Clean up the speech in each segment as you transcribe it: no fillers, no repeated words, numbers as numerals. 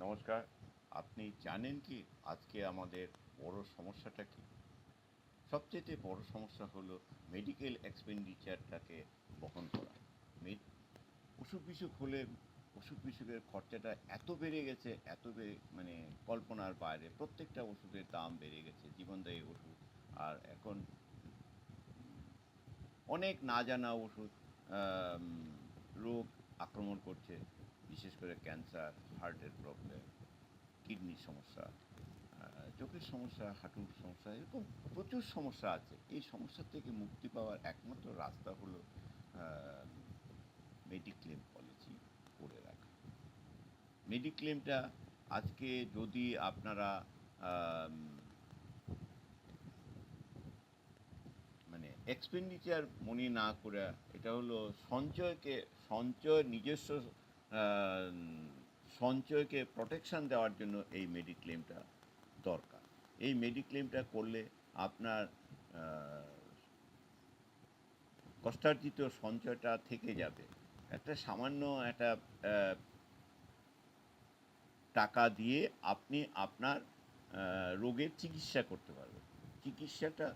নমস্কার। আপনি জানেন কি আজকে আমাদের বড় সমস্যাটা কি? সবচেয়ে বড় সমস্যা হলো মেডিকেল এক্সপেন্ডিচারটাকে বহন করা। মেড অসুখ-বিসুখ হলে অসুখ-বিসুখের খরচাটা এত বেড়ে গেছে, মানে কল্পনার বাইরে। প্রত্যেকটা ওষুধের দাম বেড়ে গেছে, জীবনদায়ী ওষুধ। আর এখন অনেক না জানা ওষুধ আম রোগ আক্রমণ করছে। বিশেষ করে ক্যান্সার, হার্টের প্রবলেম, কিডনির সমস্যা, চোখের সমস্যা, হাঁটুর সমস্যা, এরকম প্রচুর সমস্যা আছে। এই সমস্যা থেকে মুক্তি পাওয়ার একমাত্র রাস্তা হলো মেডিক্লেম পলিসি করে রাখা। মেডিক্লেমটা আজকে যদি আপনারা আম, মানে এক্সপেন্ডিচার মনি না করে, এটা হলো সঞ্চয় নিজস্ব আহ, সঞ্চয়কে প্রোটেকশন দেওয়ার জন্য এই মেডিক্লেমটা দরকার। এই মেডিক্লেমটা করলে আপনার কষ্টার্জিত সঞ্চয়টা থেকে যাবে। একটা সামান্য একটা টাকা দিয়ে আপনি আপনার রোগের চিকিৎসা করতে পারবেন। চিকিৎসাটা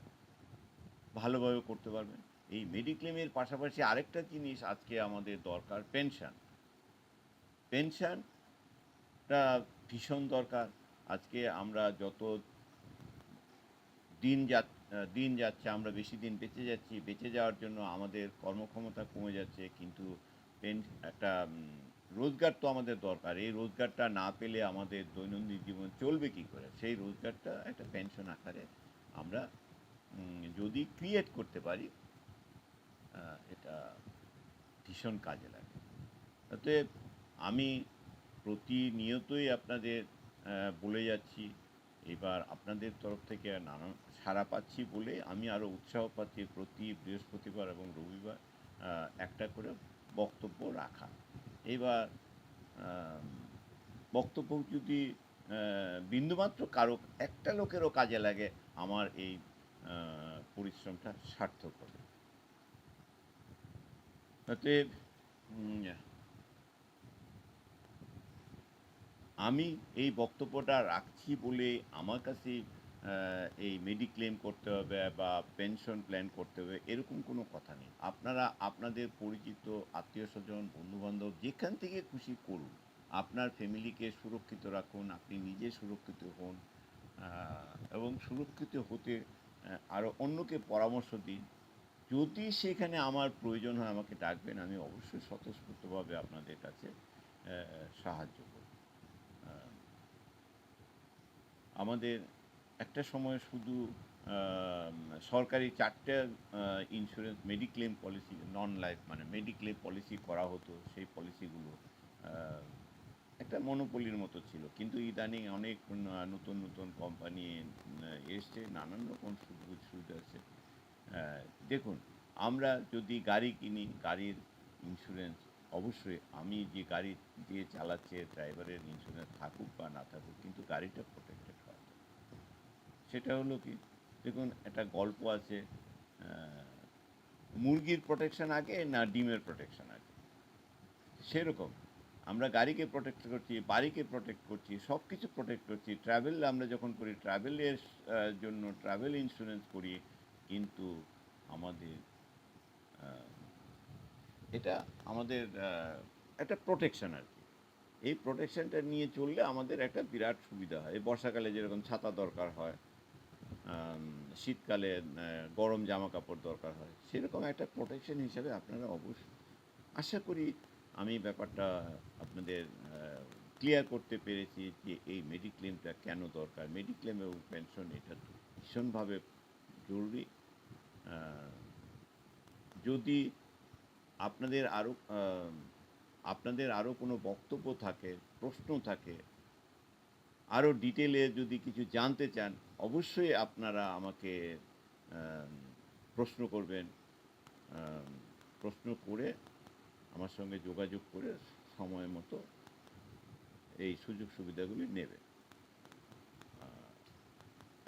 ভালোভাবে করতে পারবেন। এই মেডিক্লেমের পাশাপাশি আরেকটা জিনিস আজকে আমাদের দরকার, পেনশন। পেনশনটা ভীষণ দরকার। আজকে আমরা যত দিন যা দিন যাচ্ছে, আমরা বেশি দিন বেঁচে যাচ্ছি। বেঁচে যাওয়ার জন্য আমাদের কর্মক্ষমতা কমে যাচ্ছে, কিন্তু একটা রোজগার তো আমাদের দরকার। এই রোজগারটা না পেলে আমাদের দৈনন্দিন জীবন চলবে কী করে? সেই রোজগারটা একটা পেনশন আকারে আমরা যদি ক্রিয়েট করতে পারি, এটা ভীষণ কাজে লাগে। অতএব আমি প্রতিনিয়তই আপনাদের বলে যাচ্ছি। এবার আপনাদের তরফ থেকে নানান সাড়া পাচ্ছি বলে আমি আরও উৎসাহ পাচ্ছি প্রতি বৃহস্পতিবার এবং রবিবার একটা করে বক্তব্য রাখা। এবার বক্তব্য যদি বিন্দুমাত্র কারো একটা লোকেরও কাজে লাগে, আমার এই পরিশ্রমটা সার্থক হবে। অতএব আমি এই বক্তব্যটা রাখছি বলে আমার কাছে এই মেডিক্লেম করতে হবে বা পেনশন প্ল্যান করতে হবে এরকম কোনো কথা নেই। আপনারা আপনাদের পরিচিত আত্মীয়স্বজন, বন্ধুবান্ধব যেখান থেকে খুশি করুন। আপনার ফ্যামিলিকে সুরক্ষিত রাখুন, আপনি নিজে সুরক্ষিত হন, এবং সুরক্ষিত হতে আরও অন্যকে পরামর্শ দিন। যদি সেখানে আমার প্রয়োজন হয় আমাকে ডাকবেন, আমি অবশ্যই স্বতঃস্ফূর্তভাবে আপনাদের কাছে সাহায্য করব। আমাদের একটা সময় শুধু সরকারি 4টে insurance mediclaim policy, non life মানে মেডিক্লেম পলিসি করা হতো। সেই পলিসিগুলো একটা মনোপলির মতো ছিল, কিন্তু ইদানিং অনেক নতুন নতুন কোম্পানি এসছে, নানান রকম সুযোগ সুবিধা আছে। দেখুন, আমরা যদি গাড়ি কিনি, গাড়ির ইন্স্যুরেন্স অবশ্যই, আমি যে গাড়ি দিয়ে চালাচ্ছে ড্রাইভারের ইন্স্যুরেন্স থাকুক বা না থাকুক, কিন্তু গাড়িটা প্রোটেক্টেড হয়। সেটা হলো কি, দেখুন একটা গল্প আছে, মুরগির প্রোটেকশন আগে না ডিমের প্রোটেকশন আগে? সেরকম আমরা গাড়িকে প্রোটেক্ট করছি, বাড়িকে প্রোটেক্ট করছি, সব কিছু প্রোটেক্ট করছি। ট্রাভেল আমরা যখন করি, ট্রাভেলের জন্য ট্রাভেল ইন্স্যুরেন্স করি, কিন্তু আমাদের এটা আমাদের একটা প্রোটেকশন আর কি। এই প্রোটেকশনটা নিয়ে চললে আমাদের একটা বিরাট সুবিধা হয়। এই বর্ষাকালে যেরকম ছাতা দরকার হয়, শীতকালে গরম জামা কাপড় দরকার হয়, সেরকম একটা প্রোটেকশন হিসাবে আপনারা অবশ্যই, আশা করি আমি ব্যাপারটা আপনাদের ক্লিয়ার করতে পেরেছি যে এই মেডিক্লেমটা কেন দরকার। মেডিক্লেম এবং পেনশন এটা ভীষণভাবে জরুরি। যদি আপনাদের আরও কোনো বক্তব্য থাকে, প্রশ্ন থাকে, আরও ডিটেলে যদি কিছু জানতে চান, অবশ্যই আপনারা আমাকে প্রশ্ন করবেন। প্রশ্ন করে আমার সঙ্গে যোগাযোগ করে সময় মতো এই সুযোগ সুবিধাগুলি নেবে।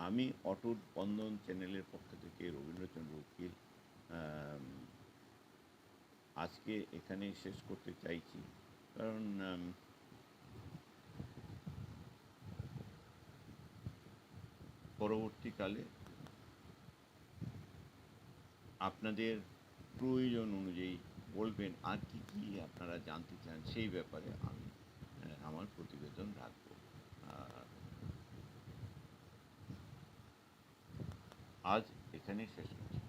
আমি অটুট বন্ধন চ্যানেলের পক্ষ থেকে রবীন্দ্রচন্দ্র উকিল আজকে এখানেই শেষ করতে চাইছি, কারণ পরবর্তীকালে আপনাদের প্রয়োজন অনুযায়ী বলবেন আর কি কি আপনারা জানতে চান, সেই ব্যাপারে আমি আমার প্রতিবেদন রাখবো। আর আজ এখানেই শেষ করছি।